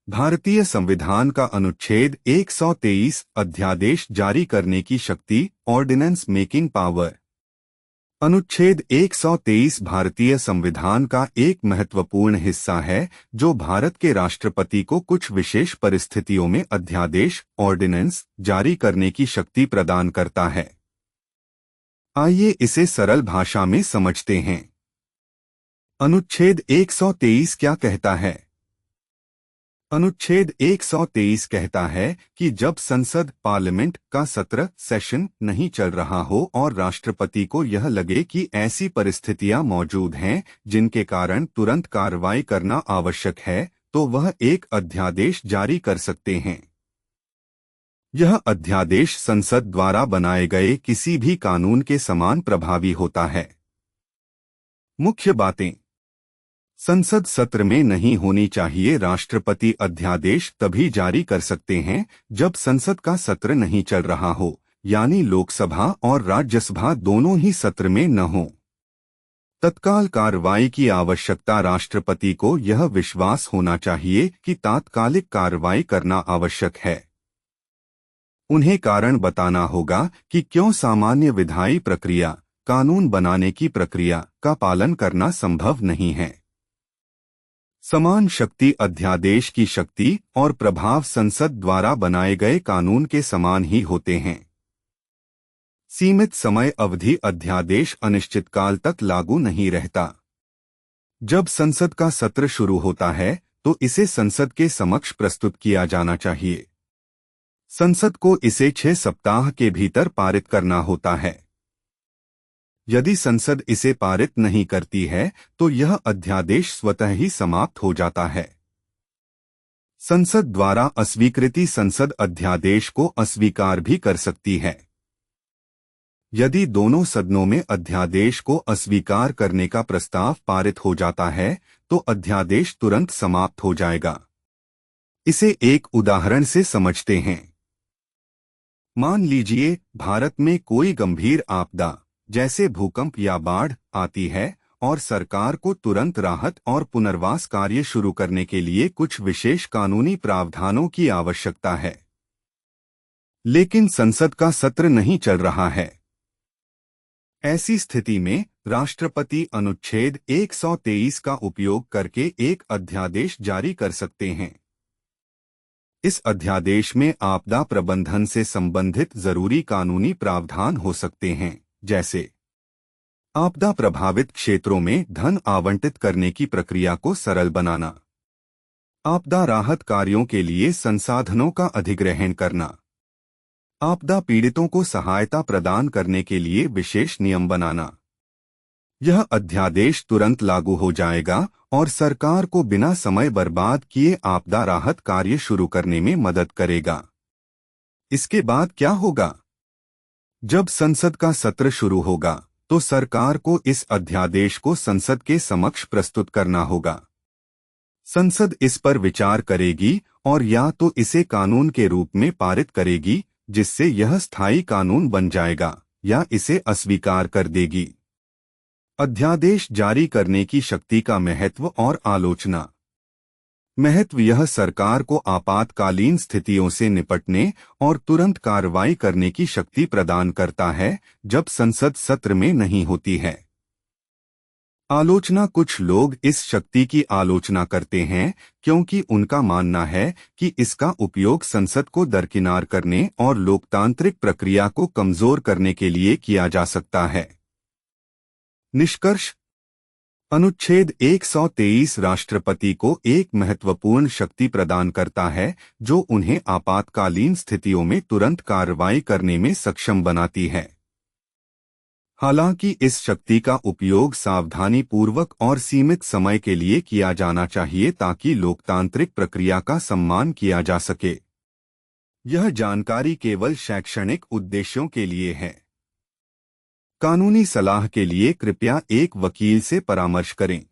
भारतीय संविधान का अनुच्छेद 123 अध्यादेश जारी करने की शक्ति, ऑर्डिनेंस मेकिंग पावर। अनुच्छेद 123 भारतीय संविधान का एक महत्वपूर्ण हिस्सा है जो भारत के राष्ट्रपति को कुछ विशेष परिस्थितियों में अध्यादेश, ऑर्डिनेंस जारी करने की शक्ति प्रदान करता है। आइए इसे सरल भाषा में समझते हैं। अनुच्छेद 123 क्या कहता है? अनुच्छेद 123 कहता है कि जब संसद पार्लियामेंट का सत्र सेशन नहीं चल रहा हो और राष्ट्रपति को यह लगे कि ऐसी परिस्थितियां मौजूद हैं जिनके कारण तुरंत कार्रवाई करना आवश्यक है, तो वह एक अध्यादेश जारी कर सकते हैं। यह अध्यादेश संसद द्वारा बनाए गए किसी भी कानून के समान प्रभावी होता है। मुख्य बातें: संसद सत्र में नहीं होनी चाहिए। राष्ट्रपति अध्यादेश तभी जारी कर सकते हैं जब संसद का सत्र नहीं चल रहा हो, यानी लोकसभा और राज्यसभा दोनों ही सत्र में न हो। तत्काल कार्रवाई की आवश्यकता: राष्ट्रपति को यह विश्वास होना चाहिए कि तात्कालिक कार्रवाई करना आवश्यक है। उन्हें कारण बताना होगा कि क्यों सामान्य विधायी प्रक्रिया, कानून बनाने की प्रक्रिया का पालन करना संभव नहीं है। समान शक्ति: अध्यादेश की शक्ति और प्रभाव संसद द्वारा बनाए गए कानून के समान ही होते हैं। सीमित समय अवधि: अध्यादेश अनिश्चितकाल तक लागू नहीं रहता। जब संसद का सत्र शुरू होता है तो इसे संसद के समक्ष प्रस्तुत किया जाना चाहिए। संसद को इसे 6 सप्ताह के भीतर पारित करना होता है। यदि संसद इसे पारित नहीं करती है तो यह अध्यादेश स्वतः ही समाप्त हो जाता है। संसद द्वारा अस्वीकृति: संसद अध्यादेश को अस्वीकार भी कर सकती है। यदि दोनों सदनों में अध्यादेश को अस्वीकार करने का प्रस्ताव पारित हो जाता है तो अध्यादेश तुरंत समाप्त हो जाएगा। इसे एक उदाहरण से समझते हैं। मान लीजिए भारत में कोई गंभीर आपदा जैसे भूकंप या बाढ़ आती है और सरकार को तुरंत राहत और पुनर्वास कार्य शुरू करने के लिए कुछ विशेष कानूनी प्रावधानों की आवश्यकता है। लेकिन संसद का सत्र नहीं चल रहा है। ऐसी स्थिति में राष्ट्रपति अनुच्छेद 123 का उपयोग करके एक अध्यादेश जारी कर सकते हैं। इस अध्यादेश में आपदा प्रबंधन से संबंधित जरूरी कानूनी प्रावधान हो सकते हैं, जैसे आपदा प्रभावित क्षेत्रों में धन आवंटित करने की प्रक्रिया को सरल बनाना, आपदा राहत कार्यों के लिए संसाधनों का अधिग्रहण करना, आपदा पीड़ितों को सहायता प्रदान करने के लिए विशेष नियम बनाना। यह अध्यादेश तुरंत लागू हो जाएगा और सरकार को बिना समय बर्बाद किए आपदा राहत कार्य शुरू करने में मदद करेगा। इसके बाद क्या होगा? जब संसद का सत्र शुरू होगा तो सरकार को इस अध्यादेश को संसद के समक्ष प्रस्तुत करना होगा। संसद इस पर विचार करेगी और या तो इसे कानून के रूप में पारित करेगी, जिससे यह स्थायी कानून बन जाएगा, या इसे अस्वीकार कर देगी। अध्यादेश जारी करने की शक्ति का महत्व और आलोचना। महत्व: यह सरकार को आपातकालीन स्थितियों से निपटने और तुरंत कार्रवाई करने की शक्ति प्रदान करता है जब संसद सत्र में नहीं होती है। आलोचना: कुछ लोग इस शक्ति की आलोचना करते हैं क्योंकि उनका मानना है कि इसका उपयोग संसद को दरकिनार करने और लोकतांत्रिक प्रक्रिया को कमजोर करने के लिए किया जा सकता है। निष्कर्ष: अनुच्छेद 123 राष्ट्रपति को एक महत्वपूर्ण शक्ति प्रदान करता है जो उन्हें आपातकालीन स्थितियों में तुरंत कार्रवाई करने में सक्षम बनाती है। हालांकि इस शक्ति का उपयोग सावधानीपूर्वक और सीमित समय के लिए किया जाना चाहिए ताकि लोकतांत्रिक प्रक्रिया का सम्मान किया जा सके। यह जानकारी केवल शैक्षणिक उद्देश्यों के लिए है। कानूनी सलाह के लिए कृपया एक वकील से परामर्श करें।